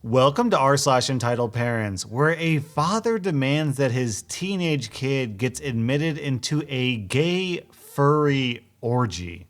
Welcome to rSlash Parents, where a father demands that his teenage kid gets admitted into a gay furry orgy.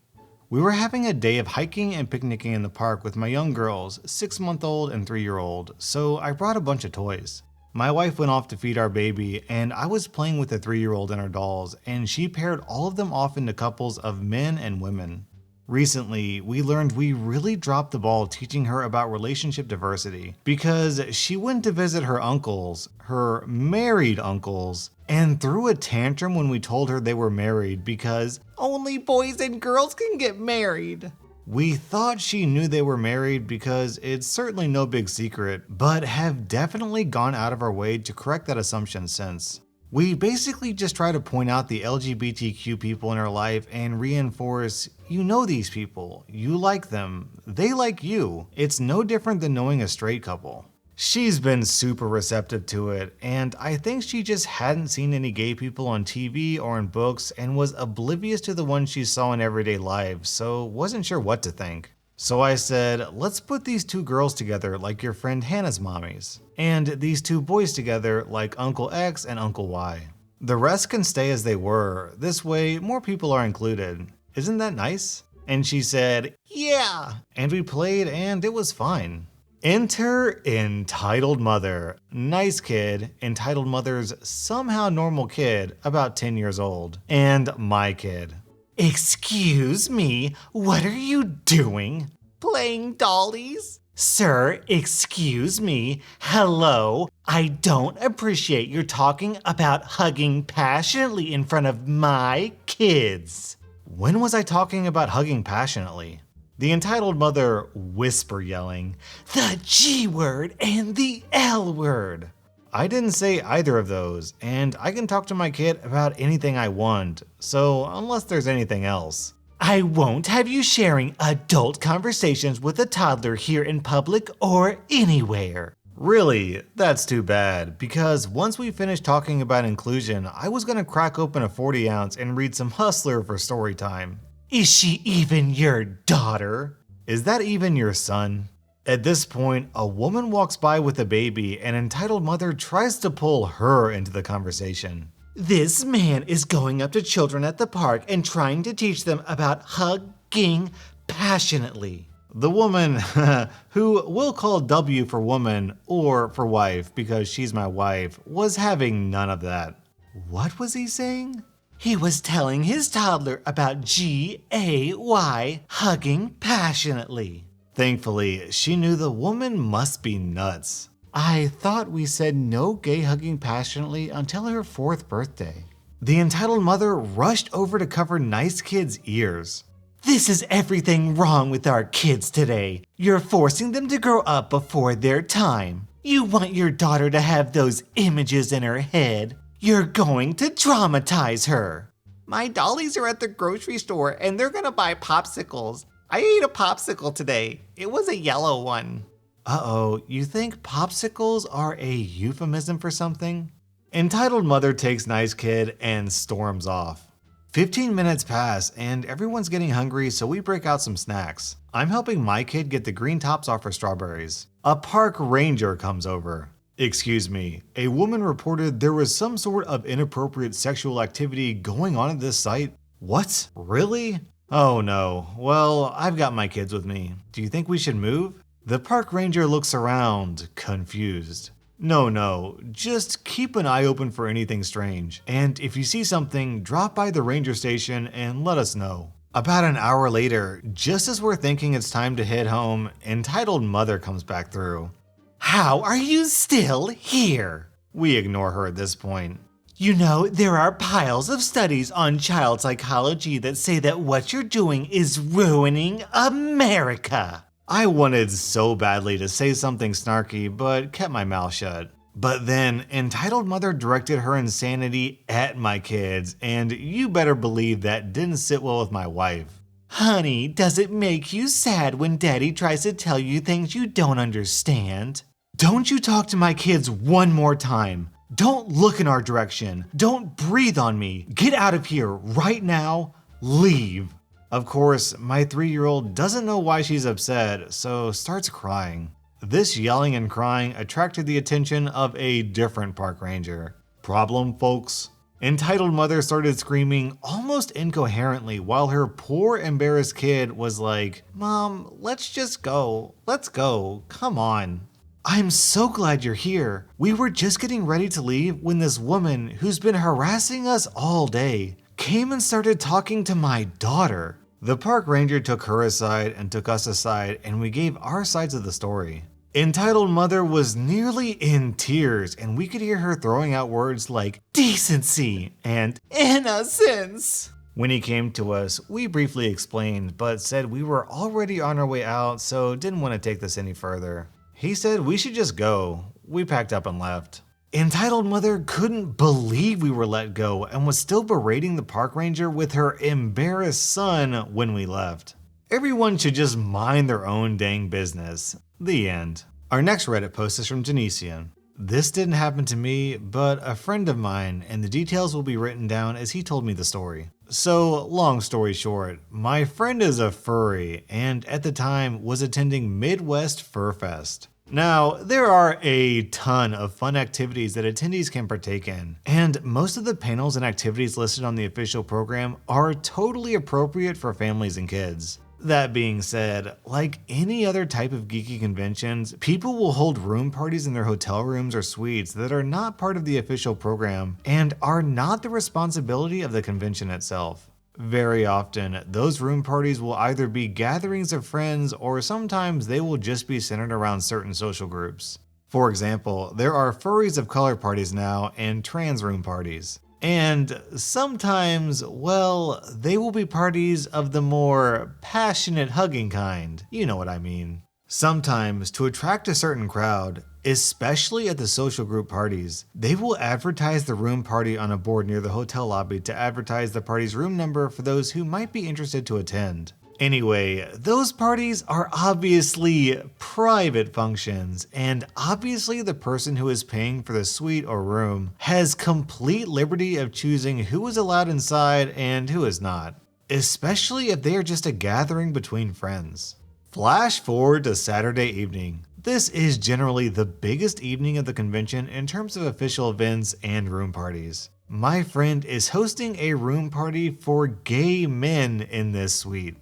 We were having a day of hiking and picnicking in the park with my young girls, 6-month-old and 3-year-old, so I brought a bunch of toys. My wife went off to feed our baby, and I was playing with the 3-year-old and her dolls, and she paired all of them off into couples of men and women. Recently, we learned we really dropped the ball teaching her about relationship diversity because she went to visit her uncles, her married uncles, and threw a tantrum when we told her they were married because only boys and girls can get married. We thought she knew they were married because it's certainly no big secret, but have definitely gone out of our way to correct that assumption since. We basically just try to point out the LGBTQ people in her life and reinforce, you know these people, you like them, they like you. It's no different than knowing a straight couple. She's been super receptive to it, and I think she just hadn't seen any gay people on TV or in books and was oblivious to the ones she saw in everyday life, so wasn't sure what to think. So I said, let's put these two girls together like your friend Hannah's mommies, and these two boys together like Uncle X and Uncle Y. The rest can stay as they were, this way more people are included. Isn't that nice? And she said, yeah, and we played and it was fine. Enter Entitled Mother. Nice kid, Entitled Mother's somehow normal kid, about 10 years old, and my kid. Excuse me, what are you doing? Playing dollies? Sir, excuse me, hello, I don't appreciate your talking about hugging passionately in front of my kids. When was I talking about hugging passionately? The entitled mother whisper yelling, the G word and the L word. I didn't say either of those, and I can talk to my kid about anything I want, so unless there's anything else. I won't have you sharing adult conversations with a toddler here in public or anywhere. Really, that's too bad, because once we finished talking about inclusion, I was gonna crack open a 40 ounce and read some Hustler for story time. Is she even your daughter? Is that even your son? At this point, a woman walks by with a baby and entitled mother tries to pull her into the conversation. This man is going up to children at the park and trying to teach them about hugging passionately. The woman, who we'll call W for woman or for wife because she's my wife, was having none of that. What was he saying? He was telling his toddler about G-A-Y, hugging passionately. Thankfully, she knew the woman must be nuts. I thought we said no gay hugging passionately until her 4th birthday. The entitled mother rushed over to cover nice kid's ears. This is everything wrong with our kids today. You're forcing them to grow up before their time. You want your daughter to have those images in her head. You're going to traumatize her. My dollies are at the grocery store and they're gonna buy popsicles. I ate a popsicle today. It was a yellow one. Uh-oh, you think popsicles are a euphemism for something? Entitled mother takes nice kid and storms off. 15 minutes pass and everyone's getting hungry, so we break out some snacks. I'm helping my kid get the green tops off her strawberries. A park ranger comes over. Excuse me, a woman reported there was some sort of inappropriate sexual activity going on at this site. What? Really? Oh no, well, I've got my kids with me. Do you think we should move? The park ranger looks around, confused. No, just keep an eye open for anything strange. And if you see something, drop by the ranger station and let us know. About an hour later, just as we're thinking it's time to head home, entitled mother comes back through. How are you still here? We ignore her at this point. You know, there are piles of studies on child psychology that say that what you're doing is ruining America. I wanted so badly to say something snarky, but kept my mouth shut. But then, entitled mother directed her insanity at my kids, and you better believe that didn't sit well with my wife. Honey, does it make you sad when daddy tries to tell you things you don't understand? Don't you talk to my kids one more time. Don't look in our direction. Don't breathe on me. Get out of here right now. Leave. Of course, my 3-year-old doesn't know why she's upset, so starts crying. This yelling and crying attracted the attention of a different park ranger. Problem, folks? Entitled mother started screaming almost incoherently while her poor embarrassed kid was like, "Mom, let's just go. Let's go. Come on." "I'm so glad you're here. We were just getting ready to leave when this woman, who's been harassing us all day, came and started talking to my daughter." The park ranger took her aside and took us aside, and we gave our sides of the story. Entitled mother was nearly in tears, and we could hear her throwing out words like decency and innocence. When he came to us, we briefly explained, but said we were already on our way out, so didn't want to take this any further. He said we should just go. We packed up and left. Entitled mother couldn't believe we were let go and was still berating the park ranger with her embarrassed son when we left. Everyone should just mind their own dang business. The end. Our next Reddit post is from Genesian. "This didn't happen to me, but a friend of mine, and the details will be written down as he told me the story. So, long story short, my friend is a furry, and at the time was attending Midwest Fur Fest. Now, there are a ton of fun activities that attendees can partake in, and most of the panels and activities listed on the official program are totally appropriate for families and kids. That being said, like any other type of geeky conventions, people will hold room parties in their hotel rooms or suites that are not part of the official program and are not the responsibility of the convention itself. Very often, those room parties will either be gatherings of friends or sometimes they will just be centered around certain social groups. For example, there are furries of color parties now and trans room parties. And sometimes, well, they will be parties of the more passionate hugging kind. You know what I mean. Sometimes, to attract a certain crowd, especially at the social group parties, they will advertise the room party on a board near the hotel lobby to advertise the party's room number for those who might be interested to attend. Anyway, those parties are obviously private functions, and obviously the person who is paying for the suite or room has complete liberty of choosing who is allowed inside and who is not, especially if they are just a gathering between friends. Flash forward to Saturday evening. This is generally the biggest evening of the convention in terms of official events and room parties. My friend is hosting a room party for gay men in this suite.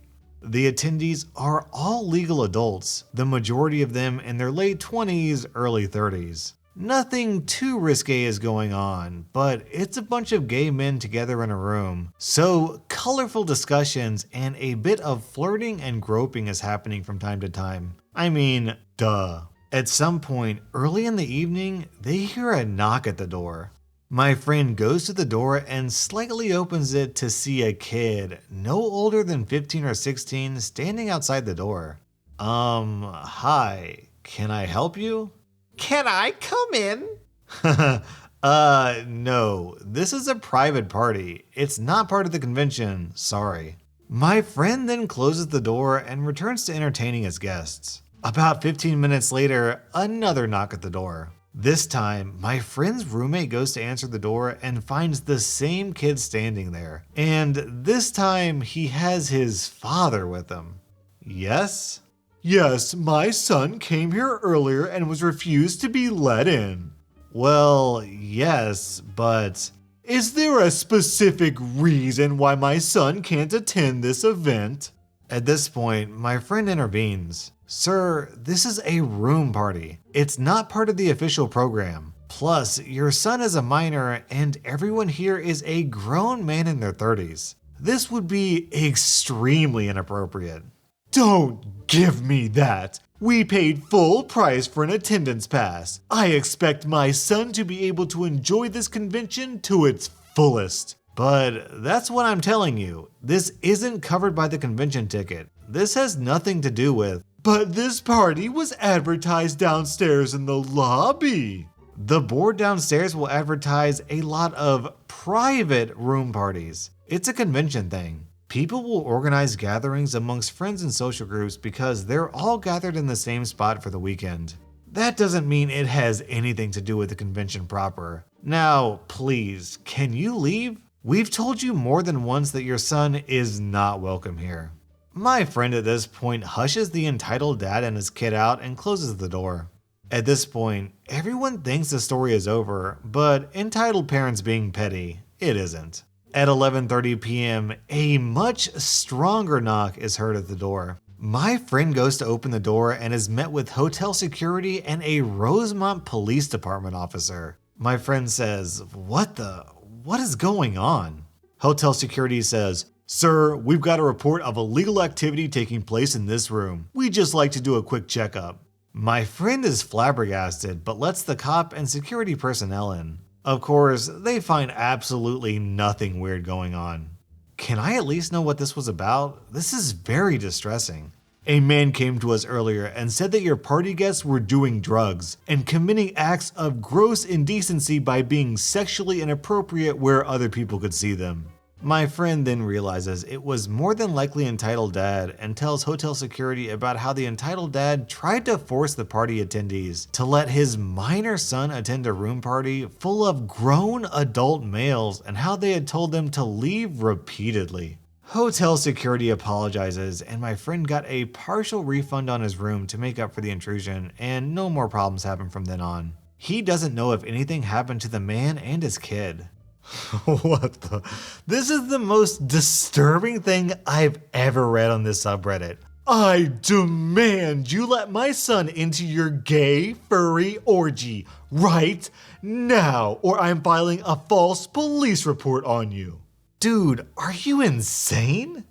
The attendees are all legal adults, the majority of them in their late 20s, early 30s. Nothing too risque is going on, but it's a bunch of gay men together in a room, so colorful discussions and a bit of flirting and groping is happening from time to time. I mean, duh. At some point early in the evening, they hear a knock at the door. My friend goes to the door and slightly opens it to see a kid, no older than 15 or 16, standing outside the door. Hi, can I help you? Can I come in? No, this is a private party. It's not part of the convention, sorry. My friend then closes the door and returns to entertaining his guests. About 15 minutes later, another knock at the door. This time, my friend's roommate goes to answer the door and finds the same kid standing there. And this time, he has his father with him. Yes? Yes, my son came here earlier and was refused to be let in. Well, yes, but is there a specific reason why my son can't attend this event? At this point, my friend intervenes. Sir, this is a room party. It's not part of the official program. Plus, your son is a minor and everyone here is a grown man in their 30s. This would be extremely inappropriate. Don't give me that. We paid full price for an attendance pass. I expect my son to be able to enjoy this convention to its fullest. But that's what I'm telling you. This isn't covered by the convention ticket. This has nothing to do with, but this party was advertised downstairs in the lobby. The board downstairs will advertise a lot of private room parties. It's a convention thing. People will organize gatherings amongst friends and social groups because they're all gathered in the same spot for the weekend. That doesn't mean it has anything to do with the convention proper. Now, please, can you leave? We've told you more than once that your son is not welcome here. My friend at this point hushes the entitled dad and his kid out and closes the door. At this point, everyone thinks the story is over, but entitled parents being petty, it isn't. At 11:30 p.m., a much stronger knock is heard at the door. My friend goes to open the door and is met with hotel security and a Rosemont Police Department officer. My friend says, What is going on? Hotel security says, "Sir, we've got a report of illegal activity taking place in this room. We'd just like to do a quick checkup." My friend is flabbergasted, but lets the cop and security personnel in. Of course, they find absolutely nothing weird going on. Can I at least know what this was about? This is very distressing. "A man came to us earlier and said that your party guests were doing drugs and committing acts of gross indecency by being sexually inappropriate where other people could see them." My friend then realizes it was more than likely entitled dad and tells hotel security about how the entitled dad tried to force the party attendees to let his minor son attend a room party full of grown adult males and how they had told them to leave repeatedly. Hotel security apologizes and my friend got a partial refund on his room to make up for the intrusion, and no more problems happen from then on. He doesn't know if anything happened to the man and his kid. What the? This is the most disturbing thing I've ever read on this subreddit. "I demand you let my son into your gay furry orgy right now, or I'm filing a false police report on you." Dude, are you insane?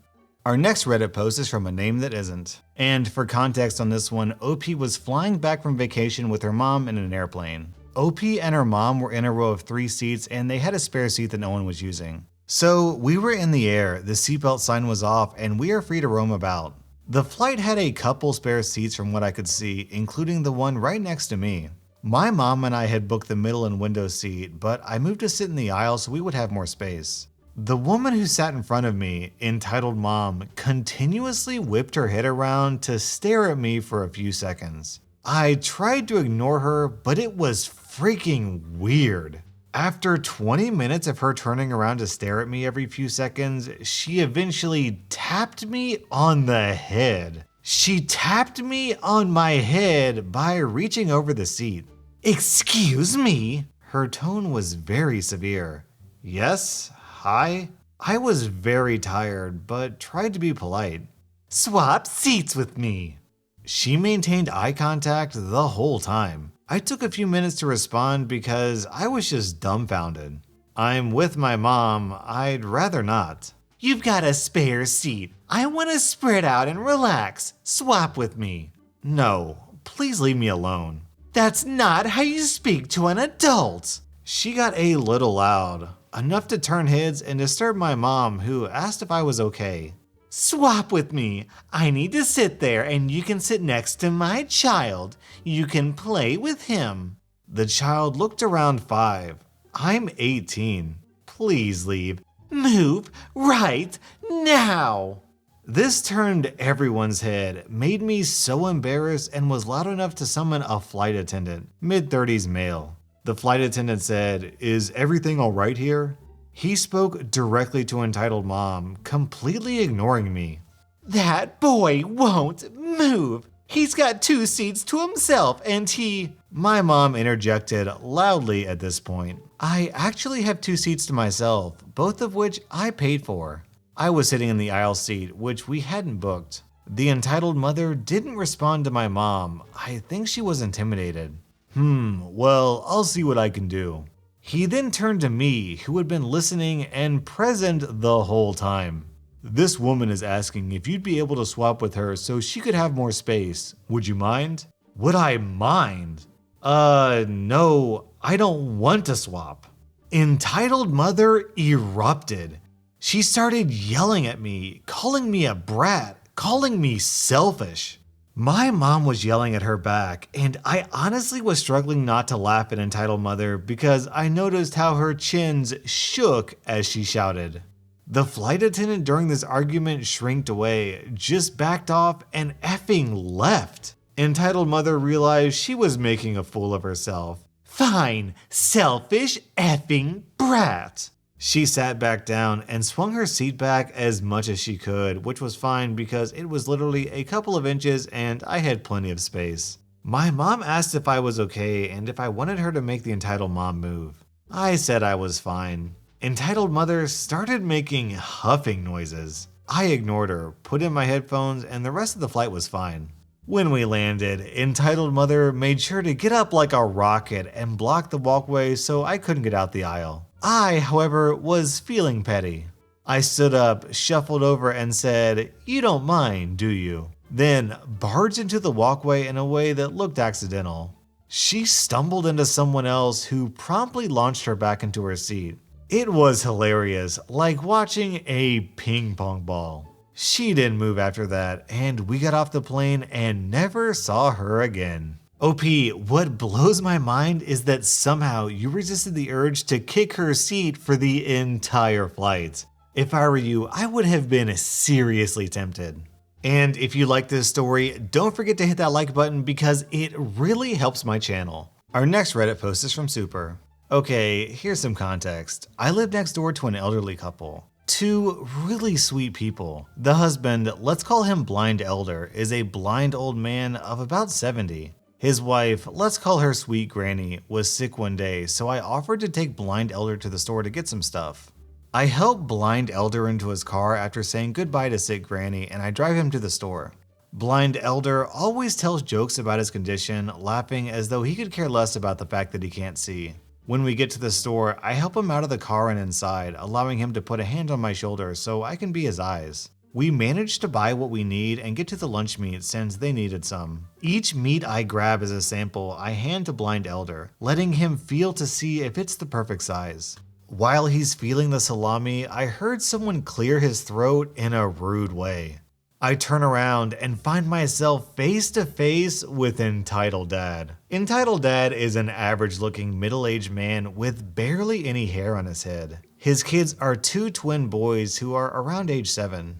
Our next Reddit post is from AnameThatIsnt. And for context on this one, OP was flying back from vacation with her mom in an airplane. OP and her mom were in a row of 3 seats and they had a spare seat that no one was using. So we were in the air, the seatbelt sign was off, and we are free to roam about. The flight had a couple spare seats from what I could see, including the one right next to me. My mom and I had booked the middle and window seat, but I moved to sit in the aisle so we would have more space. The woman who sat in front of me, entitled mom, continuously whipped her head around to stare at me for a few seconds. I tried to ignore her, but it was freaking weird. After 20 minutes of her turning around to stare at me every few seconds, she eventually tapped me on the head. She tapped me on my head by reaching over the seat. "Excuse me?" Her tone was very severe. "Yes? Hi?" I was very tired, but tried to be polite. "Swap seats with me." She maintained eye contact the whole time. I took a few minutes to respond because I was just dumbfounded. "I'm with my mom, I'd rather not." "You've got a spare seat. I want to spread out and relax. Swap with me." "No, please leave me alone." "That's not how you speak to an adult." She got a little loud, enough to turn heads and disturb my mom, who asked if I was okay. "Swap with me. I need to sit there and you can sit next to my child. You can play with him." The child looked around 5. I'm 18. "Please leave." "Move right now." This turned everyone's head, made me so embarrassed, and was loud enough to summon a flight attendant, mid-30s male. The flight attendant said, "Is everything all right here?" He spoke directly to entitled mom, completely ignoring me. "That boy won't move. He's got 2 seats to himself and he..." My mom interjected loudly at this point. "I actually have 2 seats to myself, both of which I paid for." I was sitting in the aisle seat, which we hadn't booked. The entitled mother didn't respond to my mom. I think she was intimidated. Well, I'll see what I can do." He then turned to me, who had been listening and present the whole time. "This woman is asking if you'd be able to swap with her so she could have more space. Would you mind?" Would I mind? No, I don't want to swap. Entitled mother erupted. She started yelling at me, calling me a brat, calling me selfish. My mom was yelling at her back, and I honestly was struggling not to laugh at entitled mother because I noticed how her chins shook as she shouted. The flight attendant during this argument shrinked away, just backed off and effing left. Entitled mother realized she was making a fool of herself. "Fine, selfish effing brat." She sat back down and swung her seat back as much as she could, which was fine because it was literally a couple of inches and I had plenty of space. My mom asked if I was okay and if I wanted her to make the entitled mom move. I said I was fine. Entitled mother started making huffing noises. I ignored her, put in my headphones, and the rest of the flight was fine. When we landed, Entitled mother made sure to get up like a rocket and block the walkway so I couldn't get out the aisle. I, however, was feeling petty. I stood up, shuffled over, and said, "You don't mind, do you?" Then barged into the walkway in a way that looked accidental. She stumbled into someone else who promptly launched her back into her seat. It was hilarious, like watching a ping pong ball. She didn't move after that, and we got off the plane and never saw her again. OP, what blows my mind is that somehow you resisted the urge to kick her seat for the entire flight. If I were you, I would have been seriously tempted. And if you like this story, don't forget to hit that like button because it really helps my channel. Our next Reddit post is from Super. Okay, here's some context. I live next door to an elderly couple. Two really sweet people. The husband, let's call him Blind Elder, is a blind old man of about 70. His wife, let's call her Sweet Granny, was sick one day, so I offered to take Blind Elder to the store to get some stuff. I help Blind Elder into his car after saying goodbye to Sick Granny, and I drive him to the store. Blind Elder always tells jokes about his condition, laughing as though he could care less about the fact that he can't see. When we get to the store, I help him out of the car and inside, allowing him to put a hand on my shoulder so I can be his eyes. We manage to buy what we need and get to the lunch meat since they needed some. Each meat I grab as a sample, I hand to Blind Elder, letting him feel to see if it's the perfect size. While he's feeling the salami, I heard someone clear his throat in a rude way. I turn around and find myself face to face with Entitled Dad. Entitled Dad is an average-looking middle-aged man with barely any hair on his head. His kids are two twin boys who are around age 7.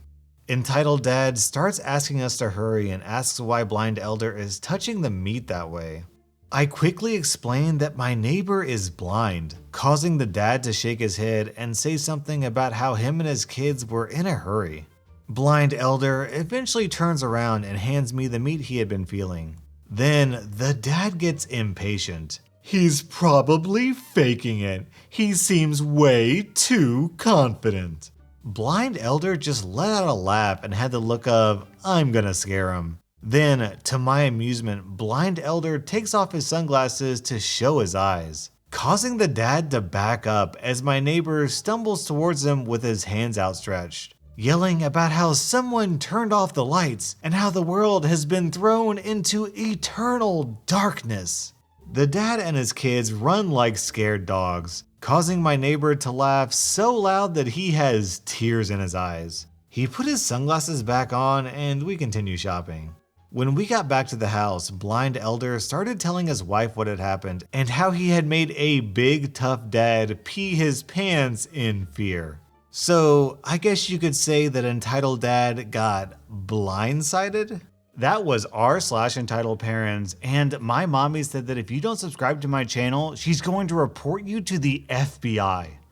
Entitled Dad starts asking us to hurry and asks why Blind Elder is touching the meat that way. I quickly explain that my neighbor is blind, causing the dad to shake his head and say something about how him and his kids were in a hurry. Blind Elder eventually turns around and hands me the meat he had been feeling. Then the dad gets impatient. He's probably faking it. He seems way too confident. Blind Elder just let out a laugh and had the look of, I'm gonna scare him. Then, to my amusement, Blind Elder takes off his sunglasses to show his eyes, causing the dad to back up as my neighbor stumbles towards him with his hands outstretched, yelling about how someone turned off the lights and how the world has been thrown into eternal darkness. The dad and his kids run like scared dogs, causing my neighbor to laugh so loud that he has tears in his eyes. He put his sunglasses back on and we continue shopping. When we got back to the house, Blind Elder started telling his wife what had happened and how he had made a big tough dad pee his pants in fear. So I guess you could say that Entitled Dad got blindsided? That was r/Entitledparents, and my mommy said that if you don't subscribe to my channel, she's going to report you to the FBI.